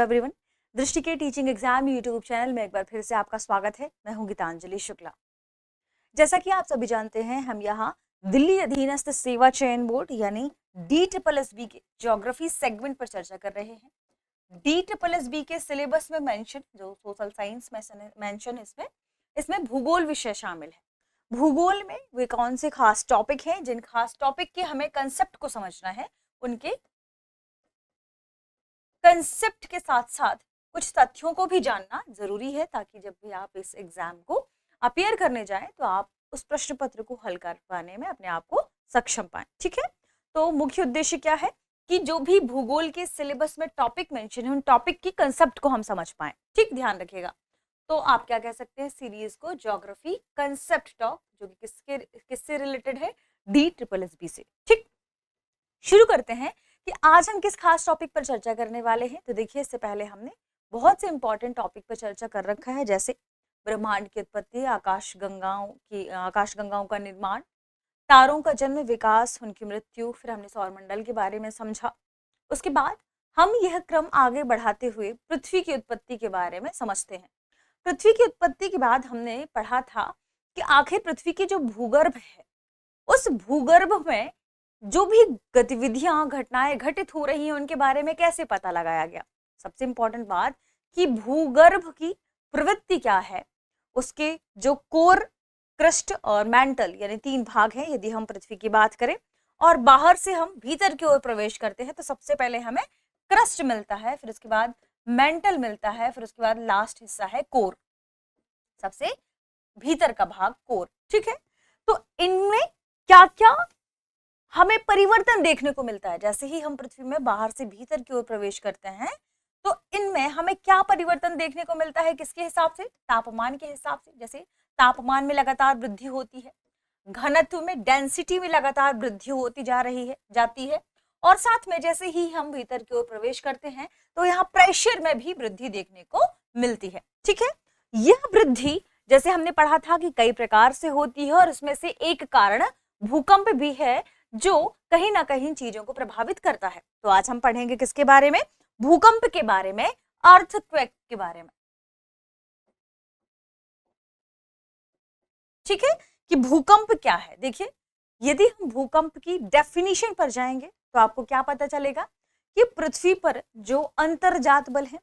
Everyone, दृष्टि के teaching exam YouTube channel में एक बार फिर से आपका स्वागत है। मैं हूं गीतांजलि शुक्ला। जैसा कि आप सभी जानते हैं, हम यहाँ दिल्ली अधीनस्थ सेवा चयन बोर्ड यानी DSSB के ज्योग्राफी सेगमेंट पर चर्चा कर रहे हैं। DSSB के सिलेबस में मेंशन, जो सोशल साइंस में मेंशन, इसमें भूगोल विषय शामिल है। भूगोल में वे कौन से खास टॉपिक हैं, जिन खास टॉपिक के हमें कंसेप्ट को समझना है, उनके कंसेप्ट के साथ साथ कुछ तथ्यों को भी जानना जरूरी है, ताकि जब भी आप इस एग्जाम को अपीयर करने जाएं तो आप उस प्रश्न पत्र को हल कर पाने में अपने आप को सक्षम पाएं। ठीक है, तो मुख्य उद्देश्य क्या है कि जो भी भूगोल के सिलेबस में टॉपिक मेंशन है, उन टॉपिक की कंसेप्ट को हम समझ पाएं। ठीक, ध्यान रखिएगा। तो आप क्या कह सकते हैं, सीरीज को ज्योग्राफी कंसेप्ट टॉक, जो कि किससे रिलेटेड है, DSSB से। ठीक, शुरू करते हैं कि आज हम किस खास टॉपिक पर चर्चा करने वाले हैं। तो देखिए, इससे पहले हमने बहुत से इंपॉर्टेंट टॉपिक पर चर्चा कर रखा है, जैसे ब्रह्मांड की उत्पत्ति, आकाशगंगाओं का निर्माण, तारों का जन्म, विकास, उनकी मृत्यु, फिर हमने सौरमंडल के बारे में समझा। उसके बाद हम यह क्रम आगे बढ़ाते हुए पृथ्वी की उत्पत्ति के बारे में समझते हैं। पृथ्वी की उत्पत्ति के बाद हमने पढ़ा था कि आखिर पृथ्वी की जो भूगर्भ है, उस भूगर्भ में जो भी गतिविधियां, घटनाएं घटित हो रही हैं, उनके बारे में कैसे पता लगाया गया। सबसे इंपॉर्टेंट बात कि भूगर्भ की प्रवृत्ति क्या है, उसके जो कोर, क्रस्ट और मैंटल यानी 3 भाग हैं यदि हम पृथ्वी की बात करें, और बाहर से हम भीतर की ओर प्रवेश करते हैं तो सबसे पहले हमें क्रस्ट मिलता है, फिर उसके बाद मैंटल मिलता है, फिर उसके बाद लास्ट हिस्सा है कोर, सबसे भीतर का भाग कोर। ठीक है, तो इनमें क्या क्या हमें परिवर्तन देखने को मिलता है। जैसे ही हम पृथ्वी में बाहर से भीतर की ओर प्रवेश करते हैं तो इनमें हमें क्या परिवर्तन देखने को मिलता है, किसके हिसाब से, तापमान के हिसाब से। जैसे तापमान में लगातार वृद्धि होती है, घनत्व में, डेंसिटी में लगातार वृद्धि होती जाती है, और साथ में जैसे ही हम भीतर की ओर प्रवेश करते हैं तो यहाँ प्रेशर में भी वृद्धि देखने को मिलती है। ठीक है, यह वृद्धि जैसे हमने पढ़ा था कि कई प्रकार से होती है, और उसमें से एक कारण भूकंप भी है, जो कहीं ना कहीं चीजों को प्रभावित करता है। तो आज हम पढ़ेंगे किसके बारे में, भूकंप के बारे में, अर्थक्वेक के बारे में। ठीक है, कि भूकंप क्या है। देखिए, यदि हम भूकंप की डेफिनेशन पर जाएंगे तो आपको क्या पता चलेगा कि पृथ्वी पर जो अंतर्जात बल है,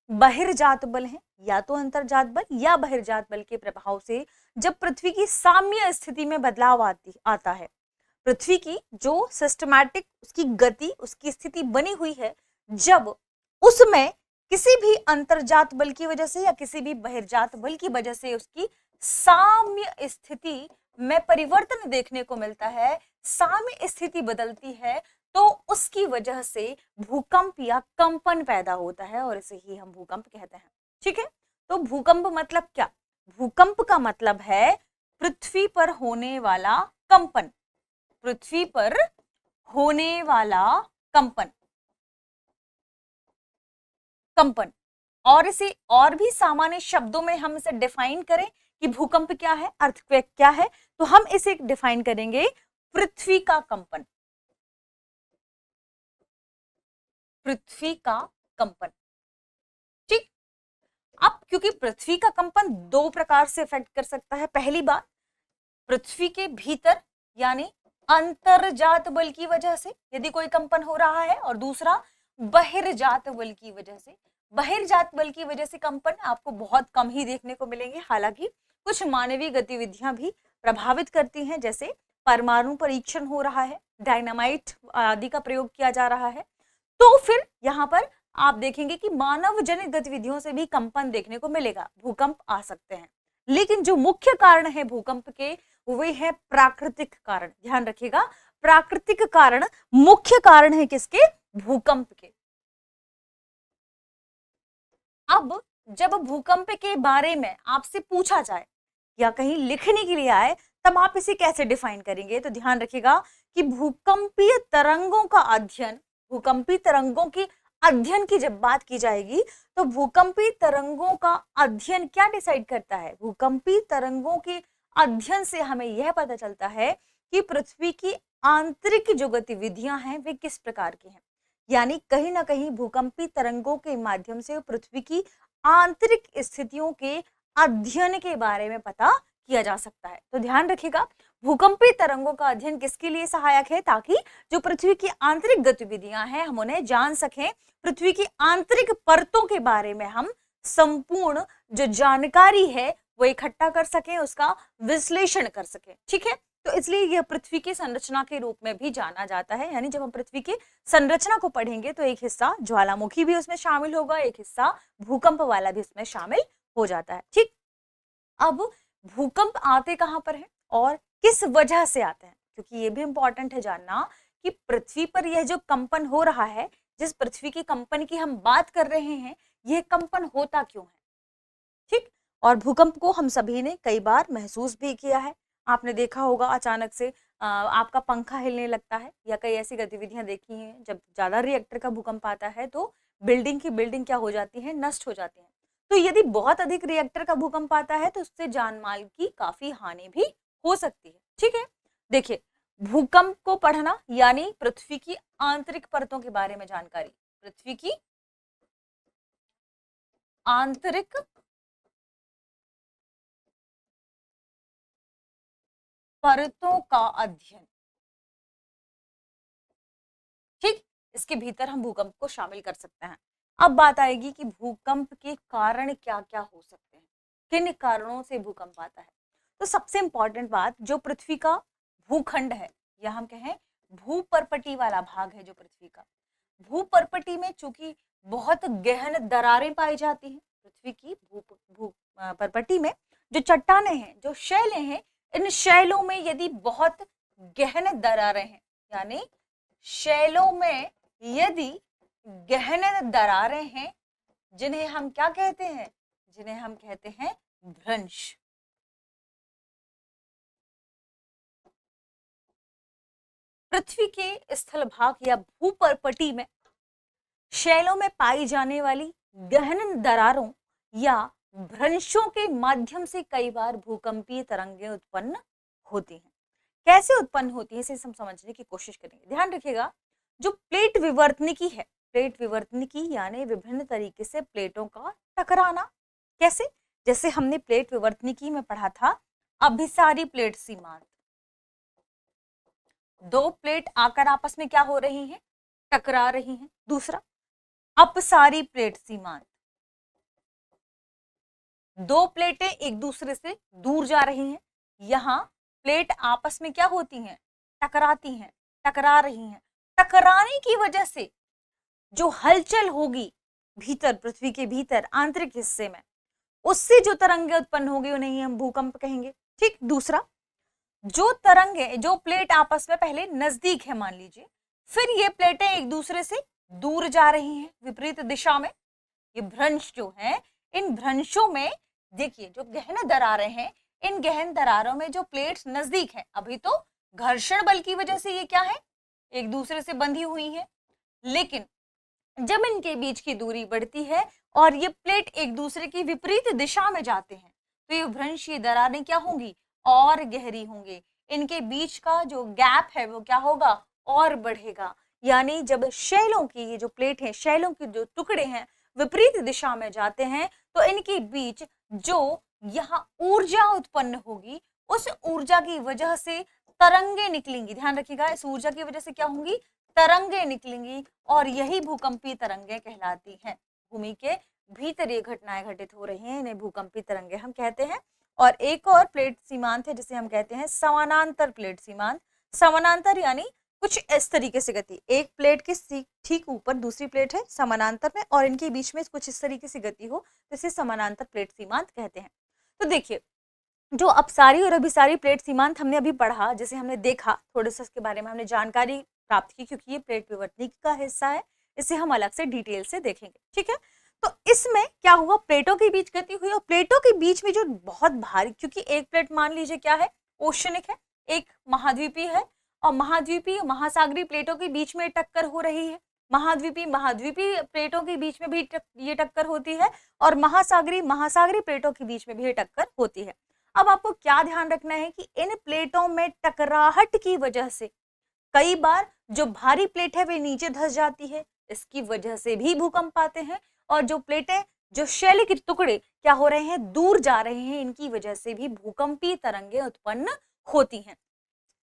बहिर्जात बल है, या तो अंतर्जात बल या बहिर्जात बल के प्रभाव से जब पृथ्वी की साम्य स्थिति में बदलाव आता है, पृथ्वी की जो सिस्टमैटिक उसकी गति, उसकी स्थिति बनी हुई है, जब उसमें किसी भी अंतर्जात बल की वजह से या किसी भी बहिर्जात बल की वजह से उसकी साम्य स्थिति में परिवर्तन देखने को मिलता है, साम्य स्थिति बदलती है, तो उसकी वजह से भूकंप या कंपन पैदा होता है, और इसे ही हम भूकंप कहते हैं। ठीक है, तो भूकंप मतलब क्या, भूकंप का मतलब है पृथ्वी पर होने वाला कंपन, पृथ्वी पर होने वाला कंपन। और इसे और भी सामान्य शब्दों में हम इसे डिफाइन करें कि भूकंप क्या है, अर्थक्वेक क्या है, तो हम इसे डिफाइन करेंगे पृथ्वी का कंपन, पृथ्वी का कंपन। ठीक, अब क्योंकि पृथ्वी का कंपन 2 प्रकार से इफेक्ट कर सकता है। पहली बात, पृथ्वी के भीतर यानी अंतर्जात बल की वजह से यदि कोई कंपन हो रहा है, और दूसरा बहिर्जात बल की वजह से। बहिर्जात बल की वजह से कंपन आपको बहुत कम ही देखने को मिलेंगे, हालांकि कुछ मानवीय गतिविधियां भी प्रभावित करती हैं, जैसे परमाणु परीक्षण हो रहा है, डायनामाइट आदि का प्रयोग किया जा रहा है, तो फिर यहाँ पर आप देखेंगे कि मानव जनित गतिविधियों से भी कंपन देखने को मिलेगा, भूकंप आ सकते हैं। लेकिन जो मुख्य कारण है भूकंप के, वे है प्राकृतिक कारण। ध्यान रखिएगा, प्राकृतिक कारण मुख्य कारण है किसके, भूकंप के। अब जब भूकंप के बारे में आपसे पूछा जाए या कहीं लिखने के लिए आए, तब आप इसे कैसे डिफाइन करेंगे। तो ध्यान रखिएगा कि भूकंपीय तरंगों का अध्ययन, भूकंपीय तरंगों की अध्ययन की जब बात की जाएगी तो भूकंपीय तरंगों का अध्ययन क्या डिसाइड करता है, भूकंपीय तरंगों के अध्ययन से हमें यह पता चलता है कि पृथ्वी की आंतरिक जो गतिविधियां हैं वे किस प्रकार की हैं। यानी कहीं ना कहीं भूकंपी तरंगों के माध्यम से पृथ्वी की आंतरिक स्थितियों के अध्ययन के बारे में पता किया जा सकता है। तो ध्यान रखिएगा, भूकंपी तरंगों का अध्ययन किसके लिए सहायक है? ताकि जो पृथ्वी की आंतरिक गतिविधियां हैं हम उन्हें जान सकें, पृथ्वी की आंतरिक परतों के बारे में हम संपूर्ण जो जानकारी है वो इकट्ठा कर सकें, उसका विश्लेषण कर सकें। ठीक है, तो इसलिए यह पृथ्वी की संरचना के रूप में भी जाना जाता है। यानी जब हम पृथ्वी की संरचना को पढ़ेंगे तो एक हिस्सा ज्वालामुखी भी उसमें शामिल होगा, एक हिस्सा भूकंप वाला भी उसमें शामिल हो जाता है। ठीक, अब भूकंप आते कहां पर हैं और किस वजह से आते हैं, क्योंकि ये भी इंपॉर्टेंट है जानना कि पृथ्वी पर यह जो कंपन हो रहा है, जिस पृथ्वी की कंपन की हम बात कर रहे हैं, यह कंपन होता क्यों है। ठीक, और भूकंप को हम सभी ने कई बार महसूस भी किया है। आपने देखा होगा अचानक से आपका पंखा हिलने लगता है, या कई ऐसी गतिविधियां देखी हैं जब ज्यादा रिएक्टर का भूकंप आता है तो बिल्डिंग की बिल्डिंग क्या हो जाती है, नष्ट हो जाती है। तो यदि बहुत अधिक रिएक्टर का भूकंप आता है तो उससे जान माल की काफी हानि भी हो सकती है। ठीक है, देखिए, भूकंप को पढ़ना यानी पृथ्वी की आंतरिक परतों के बारे में जानकारी, पृथ्वी की आंतरिक परतों का अध्ययन। ठीक, इसके भीतर हम भूकंप को शामिल कर सकते हैं। अब बात आएगी कि भूकंप के कारण क्या क्या हो सकते हैं, किन कारणों से भूकंप आता है। तो सबसे इंपॉर्टेंट बात, जो पृथ्वी का भूखंड है या हम कहें भूपर्पटी वाला भाग है जो पृथ्वी का, भूपर्पटी में चूंकि बहुत गहन दरारें पाई जाती हैं, पृथ्वी की पर्पटी में जो चट्टानें हैं, जो शैलें हैं, इन शैलों में यदि बहुत गहन दरारें हैं, यानी शैलों में यदि गहन दरारें हैं, जिन्हें हम क्या कहते हैं, जिन्हें हम कहते हैं भ्रंश। पृथ्वी के स्थल भाग या भूपर्पटी में शैलों में पाई जाने वाली गहन दरारों या भ्रंशों के माध्यम से कई बार भूकंपीय तरंगें उत्पन्न होती हैं। कैसे उत्पन्न होती है इसे हम समझने की कोशिश करेंगे। ध्यान रखिएगा, जो प्लेट विवर्तनिकी है, प्लेट विवर्तनिकी यानी विभिन्न तरीके से प्लेटों का टकराना। कैसे? जैसे हमने प्लेट विवर्तनिकी में पढ़ा था अभिसारी प्लेट सीमांत, दो प्लेट आकर आपस में क्या हो रही हैं, टकरा रही हैं। दूसरा अपसारी प्लेट सीमांत, दो प्लेटें एक दूसरे से दूर जा रही हैं, यहां प्लेट आपस में क्या होती हैं, टकराती हैं, टकरा रही हैं। टकराने की वजह से जो हलचल होगी भीतर, पृथ्वी के भीतर आंतरिक हिस्से में, उससे जो तरंगें उत्पन्न होगी उन्हें हम भूकंप कहेंगे। ठीक, दूसरा, जो तरंगें, जो प्लेट आपस में पहले नजदीक है मान लीजिए, फिर ये प्लेटें एक दूसरे से दूर जा रही हैं विपरीत दिशा में, ये भ्रंश जो है, इन भ्रंशों में देखिए जो गहन दरारें हैं, इन गहन दरारों में जो प्लेट्स नजदीक हैं, अभी तो घर्षण बल की वजह से ये क्या है, एक दूसरे से बंधी हुई है, लेकिन जब इनके बीच की दूरी बढ़ती है और ये प्लेट एक दूसरे की विपरीत दिशा में जाते हैं तो ये भ्रंश, ये दरारें क्या होंगी, और गहरी होंगी। इनके बीच का जो गैप है वो क्या होगा, और बढ़ेगा। यानी जब शैलों की ये जो प्लेट है, शैलों के जो टुकड़े हैं विपरीत दिशा में जाते हैं तो इनके बीच जो यहाँ ऊर्जा उत्पन्न होगी, उस ऊर्जा की वजह से तरंगे निकलेंगी। ध्यान रखिएगा, इस ऊर्जा की वजह से क्या होंगी, तरंगे निकलेंगी, और यही भूकंपी तरंगे कहलाती हैं। भूमि के भीतर ये घटनाएं घटित हो रही हैं, इन्हें भूकंपी तरंगे हम कहते हैं। और एक और प्लेट सीमांत है जिसे हम कहते हैं समानांतर प्लेट सीमांत। समानांतर यानी कुछ इस तरीके से गति, एक प्लेट के ठीक ऊपर दूसरी प्लेट है समानांतर में और इनके बीच में कुछ इस तरीके से गति हो तो इसे समानांतर प्लेट सीमांत कहते हैं। तो देखिए, जो अपसारी और अभिसारी प्लेट सीमांत हमने अभी पढ़ा, जिसे हमने देखा, थोड़े से इसके बारे में हमने जानकारी प्राप्त की, क्योंकि ये प्लेट विवर्तनिकी का हिस्सा है, इसे हम अलग से डिटेल से देखेंगे। ठीक है, तो इसमें क्या हुआ, प्लेटों के बीच गति हुई और प्लेटों के बीच में जो बहुत भारी, क्योंकि एक प्लेट मान लीजिए क्या है, ओशनिक है, एक महाद्वीपीय है, और महाद्वीपीय महासागरीय प्लेटों के बीच में टक्कर हो रही है। महाद्वीपीय प्लेटों के बीच में भी ये टक्कर होती है और महासागरीय प्लेटों के बीच में भी ये टक्कर होती है। अब आपको क्या ध्यान रखना है कि इन प्लेटों में टकराहट की वजह से कई बार जो भारी प्लेट है वे नीचे धंस जाती है, इसकी वजह से भी भूकंप आते हैं। और जो प्लेटें, जो शैल के टुकड़े क्या हो रहे हैं, दूर जा रहे हैं, इनकी वजह से भी भूकंपीय तरंगें उत्पन्न होती हैं।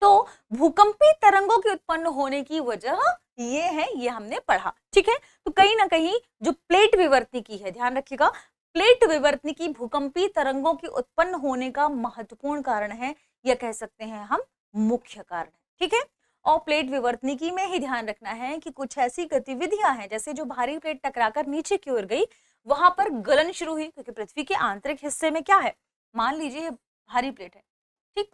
तो भूकंपीय तरंगों के उत्पन्न होने की वजह ये है, ये हमने पढ़ा। ठीक है, तो कहीं ना कहीं जो प्लेट विवर्तनिकी है, ध्यान रखिएगा, प्लेट विवर्तनिकी भूकंपीय तरंगों के उत्पन्न होने का महत्वपूर्ण कारण है, या कह सकते हैं हम मुख्य कारण है। ठीक है, और प्लेट विवर्तनिकी में ही ध्यान रखना है कि कुछ ऐसी गतिविधियां हैं, जैसे जो भारी प्लेट टकराकर नीचे की ओर गई, वहां पर गलन शुरू हुई, क्योंकि पृथ्वी के आंतरिक हिस्से में क्या है, मान लीजिए भारी प्लेट है, ठीक,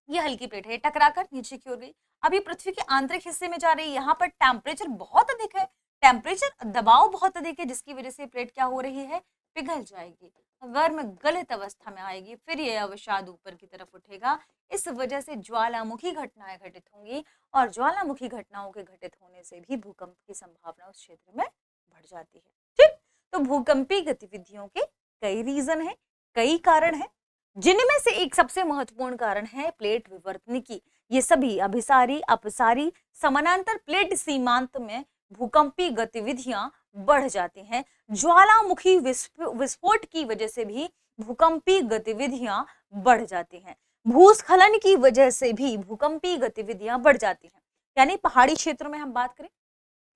ये हल्की प्लेट है, टकराकर नीचे की ओर गई, अभी पृथ्वी के आंतरिक हिस्से में जा रही है, यहाँ पर टेम्परेचर बहुत अधिक है, टेम्परेचर दबाव बहुत अधिक है, जिसकी वजह से प्लेट क्या हो रही है, पिघल जाएगी, गर्म गलित अवस्था में आएगी, फिर यह अवसाद ऊपर की तरफ उठेगा। इस वजह से ज्वालामुखी घटनाएं घटित होंगी, और ज्वालामुखी घटनाओं के घटित होने से भी भूकंप की संभावना उस क्षेत्र में बढ़ जाती है। ठीक, तो भूकंपीय गतिविधियों के कई रीजन है, कई कारण है, जिनमें से एक सबसे महत्वपूर्ण कारण है प्लेट विवर्तनिकी। ये सभी अभिसारी, अपसारी, समानांतर प्लेट सीमांत में भूकंपीय गतिविधियां बढ़ जाती हैं। ज्वालामुखी विस्फोट की वजह से भी भूकंपीय गतिविधियां बढ़ जाती हैं। भूस्खलन की वजह से भी भूकंपीय गतिविधियां बढ़ जाती हैं। यानी पहाड़ी क्षेत्रों में हम बात करें,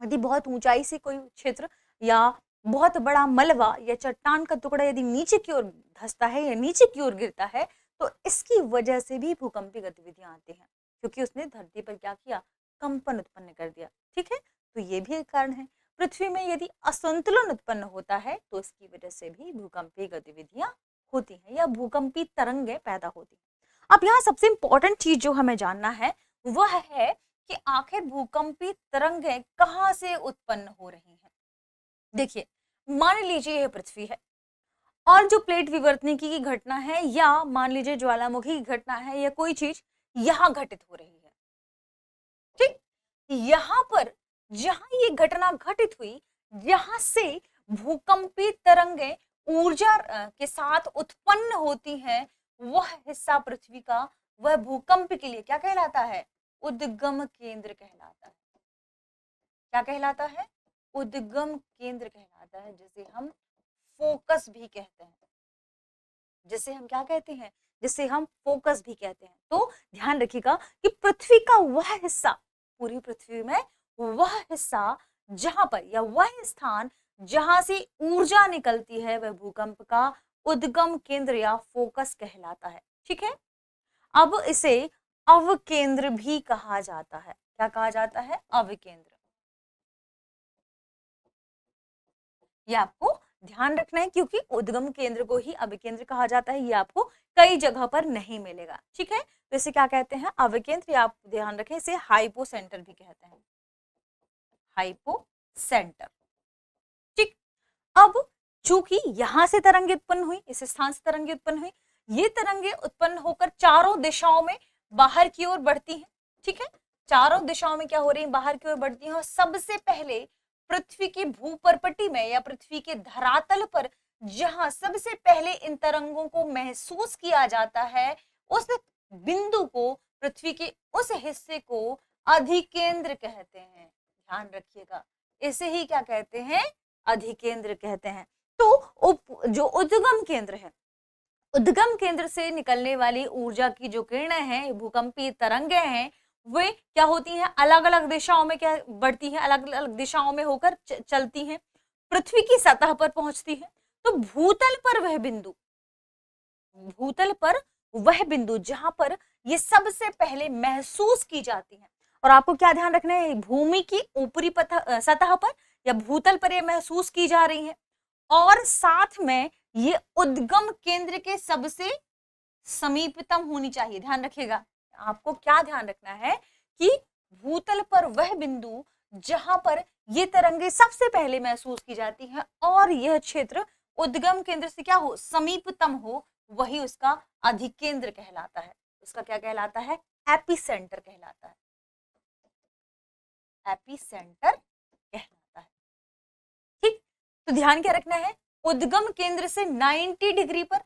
यदि बहुत ऊंचाई से कोई क्षेत्र या बहुत बड़ा मलबा या चट्टान का टुकड़ा यदि नीचे की ओर धंसता है या नीचे की ओर गिरता है, तो इसकी वजह से भी भूकंपीय गतिविधियां आती हैं, क्योंकि उसने धरती पर क्या किया, कंपन उत्पन्न कर दिया। ठीक है, तो ये भी एक कारण है। पृथ्वी में यदि असंतुलन उत्पन्न होता है, तो इसकी वजह से भी भूकंपीय गतिविधियां होती हैं या भूकंपीय तरंगें पैदा होती हैं। अब यहाँ सबसे इंपॉर्टेंट चीज जो हमें जानना है वह है कि आखिर भूकंपीय तरंगें कहाँ से उत्पन्न हो रही हैं। देखिए, मान लीजिए यह पृथ्वी है, और जो प्लेट विवर्तनिकी की घटना है, या मान लीजिए ज्वालामुखी की घटना है, या कोई चीज यहाँ घटित हो रही है। ठीक, यहाँ पर जहां ये घटना घटित हुई, यहां से भूकंपीय तरंगें ऊर्जा के साथ उत्पन्न होती हैं, वह हिस्सा पृथ्वी का, वह भूकंप के लिए क्या कहलाता है, उद्गम केंद्र कहलाता है। क्या कहलाता है, उद्गम केंद्र कहलाता है, जिसे हम फोकस भी कहते हैं, जिसे हम क्या कहते हैं, जिसे हम फोकस भी कहते हैं। तो ध्यान रखिएगा कि पृथ्वी का वह हिस्सा, पूरी पृथ्वी में वह हिस्सा जहां पर, या वह स्थान जहां से ऊर्जा निकलती है, वह भूकंप का उद्गम केंद्र या फोकस कहलाता है। ठीक है, अब इसे अवकेंद्र भी कहा जाता है। क्या कहा जाता है, अवकेंद्र। ये आपको ध्यान रखना है, क्योंकि उद्गम केंद्र को ही अभिकेंद्र कहा जाता है। ये आपको कई जगह पर नहीं मिलेगा। ठीक है, तो इसे क्या कहते हैं, अभिकेंद्र, या आप ध्यान रखें इसे हाइपो सेंटर भी कहते हैं, हाइपो सेंटर। ठीक, अब चूंकि यहां से तरंगे उत्पन्न हुई, इस स्थान से तरंगे उत्पन्न हुई, ये तरंगे उत्पन्न होकर चारों दिशाओं में बाहर की ओर बढ़ती हैं। ठीक है, चारों दिशाओं में क्या हो रही है, बाहर की ओर बढ़ती हैं, और सबसे पहले पृथ्वी की भूपर्पटी में या पृथ्वी के धरातल पर जहां सबसे पहले इन तरंगों को महसूस किया जाता है, उस बिंदु को, पृथ्वी के उस हिस्से को अधिकेंद्र कहते हैं। ध्यान रखिएगा, इसे ही क्या कहते हैं, अधिकेंद्र कहते हैं। तो जो उद्गम केंद्र है, उद्गम केंद्र से निकलने वाली ऊर्जा की जो किरणें हैं, भूकंपीय तरंगें हैं, वे क्या होती हैं, अलग अलग दिशाओं में क्या बढ़ती हैं, अलग अलग दिशाओं में होकर चलती हैं, पृथ्वी की सतह पर पहुंचती है। तो भूतल पर वह बिंदु, भूतल पर वह बिंदु जहां पर ये सबसे पहले महसूस की जाती है, और आपको क्या ध्यान रखना है, भूमि की ऊपरी सतह पर या भूतल पर ये महसूस की जा रही है, और साथ में ये उद्गम केंद्र के सबसे समीपतम होनी चाहिए। ध्यान रखिएगा, आपको क्या ध्यान रखना है कि भूतल पर वह बिंदु जहां पर ये तरंगे सबसे पहले महसूस की जाती हैं, और यह क्षेत्र उद्गम केंद्र से क्या हो, समीपतम हो, वही उसका अधिकेंद्र कहलाता है। उसका क्या कहलाता है, एपिसेंटर कहलाता है, एपिसेंटर कहलाता है। ठीक, तो ध्यान क्या रखना है, उद्गम केंद्र से 90 डिग्री पर,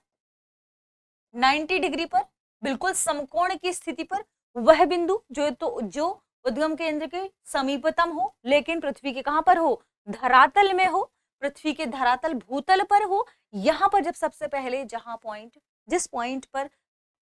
90 डिग्री पर बिल्कुल समकोण की स्थिति पर वह बिंदु जो उद्गम केंद्र के समीपतम हो, लेकिन पृथ्वी के कहां पर हो, धरातल में हो, पृथ्वी के धरातल भूतल पर हो। यहाँ पर जब सबसे पहले जिस पॉइंट पर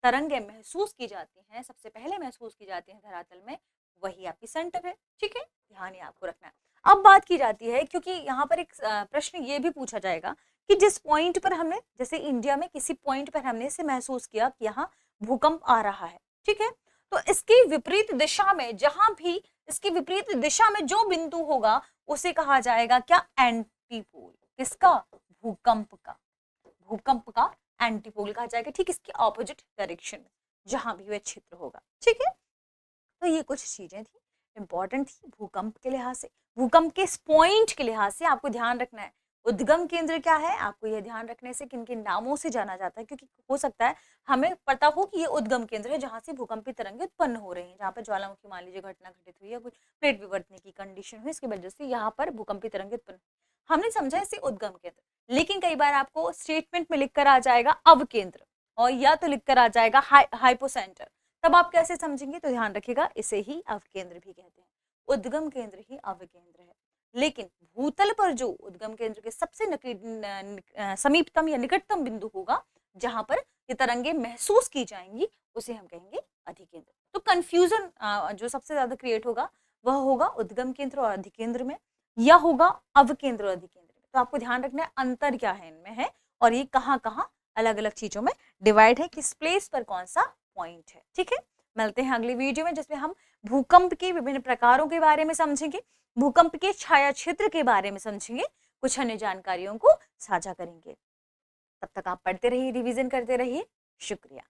तरंगें महसूस की जाती हैं, सबसे पहले महसूस की जाती हैं धरातल में, वही आपकी सेंटर है। ठीक है, ध्यान ये आपको रखना है। अब बात की जाती है, क्योंकि यहाँ पर एक प्रश्न ये भी पूछा जाएगा कि जिस पॉइंट पर हमने, जैसे इंडिया में किसी पॉइंट पर हमने इसे महसूस किया कि यहाँ भूकंप आ रहा है, ठीक है, तो इसकी विपरीत दिशा में, जहां भी इसकी विपरीत दिशा में जो बिंदु होगा उसे कहा जाएगा क्या, एंटीपोल। किसका, भूकंप का, भूकंप का एंटीपोल कहा जाएगा। ठीक, इसके ऑपोजिट डायरेक्शन में जहां भी वह क्षेत्र होगा। ठीक है, तो ये कुछ चीजें थी, इंपॉर्टेंट थी भूकंप के लिहाज से, भूकंप के इस पॉइंट के लिहाज से आपको ध्यान रखना है। उद्गम केंद्र क्या है, आपको यह ध्यान रखने से किन किन नामों से जाना जाता है, क्योंकि हो सकता है हमें पता हो कि ये उद्गम केंद्र है जहां से भूकंपी तरंगें उत्पन्न हो रही हैं, जहां पर ज्वालामुखी मान लीजिए घटना घटित हुई या कुछ प्लेट विवर्तने की कंडीशन हुई, इसकी वजह से यहाँ पर भूकंपी तरंगें उत्पन्न, हमने समझा इसे उद्गम केंद्र। लेकिन कई बार आपको स्टेटमेंट में लिखकर आ जाएगा अवकेंद्र, और या तो लिखकर आ जाएगा हाइपोसेंटर, तब आप कैसे समझेंगे, तो ध्यान रखिएगा इसे ही अवकेंद्र भी कहते हैं। उद्गम केंद्र ही अवकेंद्र है, लेकिन भूतल पर जो उद्गम केंद्र के सबसे समीपतम या निकटतम बिंदु होगा जहां पर ये तरंगे महसूस की जाएंगी, उसे हम कहेंगे अधिकेंद्र। तो कंफ्यूजन जो सबसे ज्यादा क्रिएट होगा वह होगा उद्गम केंद्र और अधिकेंद्र में, या होगा अवकेंद्र और अधिकेंद्र में। तो आपको ध्यान रखना है अंतर क्या है इनमें है, और ये कहाँ कहाँ अलग अलग चीजों में डिवाइड है, किस प्लेस पर कौन सा पॉइंट है। ठीक है, मिलते हैं अगली वीडियो में जिसमें हम भूकंप के विभिन्न प्रकारों के बारे में समझेंगे, भूकंप के छाया क्षेत्र के बारे में समझेंगे, कुछ अन्य जानकारियों को साझा करेंगे। तब तक आप पढ़ते रहिए, रिवीजन करते रहिए। शुक्रिया।